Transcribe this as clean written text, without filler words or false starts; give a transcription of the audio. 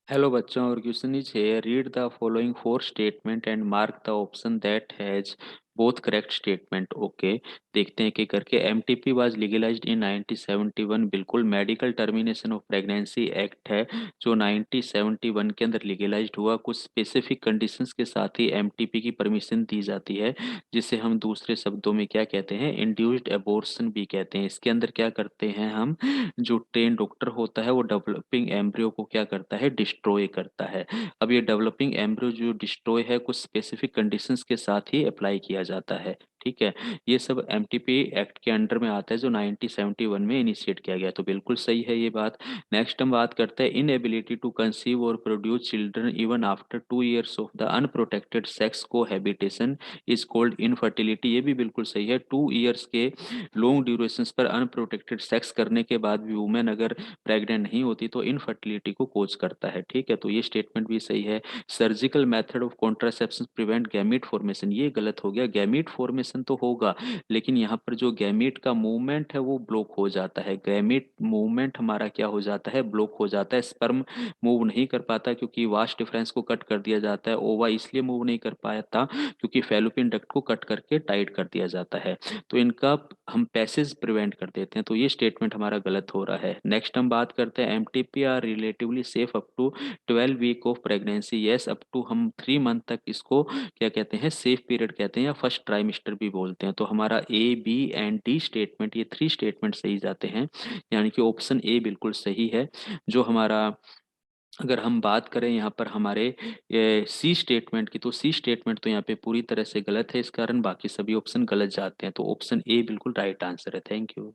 Hello बच्चों, और question is here. Read the following four statement and mark the option that has both correct statement. Okay, देखते हैं कि करके MTP was legalized in 1971. बिल्कुल medical termination of pregnancy act है जो 1971 के अंदर लीगलाइज्ड हुआ। कुछ स्पेसिफिक कंडीशंस के साथ ही MTP की परमिशन दी जाती है, जिसे हम दूसरे शब्दों में क्या कहते हैं, इंड्यूस्ड एबॉर्शन भी कहते हैं। इसके अंदर क्या करते हैं हम, जो ट्रेन डॉक्टर होता है वो डेवलपिंग एम्ब्रियो को क्या करता है, डिस्ट्रॉय करता है। अब ये डेवलपिंग एम्ब्रियो जो डिस्ट्रॉय है कुछ स्पेसिफिक कंडीशंस के साथ ही अप्लाई किया जाता है। ठीक है, ये सब एमटीपी एक्ट के अंडर में आता है जो 1971 में इनिशिएट किया गया, तो बिल्कुल सही है ये बात। नेक्स्ट हम बात करते हैं इनएबिलिटी टू कंसीव और produce children even after 2 years of the unprotected sex cohabitation is called infertility. ये भी बिल्कुल सही है। 2 years के लॉन्ग ड्यूरेशन पर अनप्रोटेक्टेड सेक्स करने के बाद भी वुमेन अगर प्रेग्नेंट नहीं होती तो इनफर्टिलिटी को कोज करता है। ठीक है, तो ये स्टेटमेंट भी सही है। Surgical method of contraception prevent gamete formation, ये गलत हो गया। गैमीट फॉर्मेशन तो होगा, लेकिन यहाँ पर जो गैमीट का मूवमेंट है वो ब्लॉक हो जाता है। गैमीट मूवमेंट हमारा क्या हो जाता है, ब्लॉक हो जाता है। स्पर्म मूव नहीं कर पाता क्योंकि वास्ट डिफरेंस को कट कर दिया जाता है। ओवा इसलिए मूव नहीं कर पाया था क्योंकि फैलोपियन डक्ट को कट करके टाइट कर दिया जाता है, तो इनका हम पैसेज प्रिवेंट कर देते हैं। तो ये स्टेटमेंट हमारा गलत हो रहा है। नेक्स्ट हम बात करते हैं MTP are relatively safe up to 12 week of pregnancy. Yes, up to हम 3 मंथ तक इसको क्या कहते हैं, सेफ पीरियड कहते हैं या फर्स्ट ट्राइमेस्टर भी बोलते हैं। तो हमारा A B and D statement, ये 3 स्टेटमेंट सही जाते हैं, यानी कि ऑप्शन ए बिल्कुल सही है। जो हमारा, अगर हम बात करें यहाँ पर हमारे सी स्टेटमेंट की, तो सी स्टेटमेंट तो यहाँ पे पूरी तरह से गलत है, इस कारण बाकी सभी ऑप्शन गलत जाते हैं। तो ऑप्शन ए बिल्कुल राइट आंसर है। Thank you.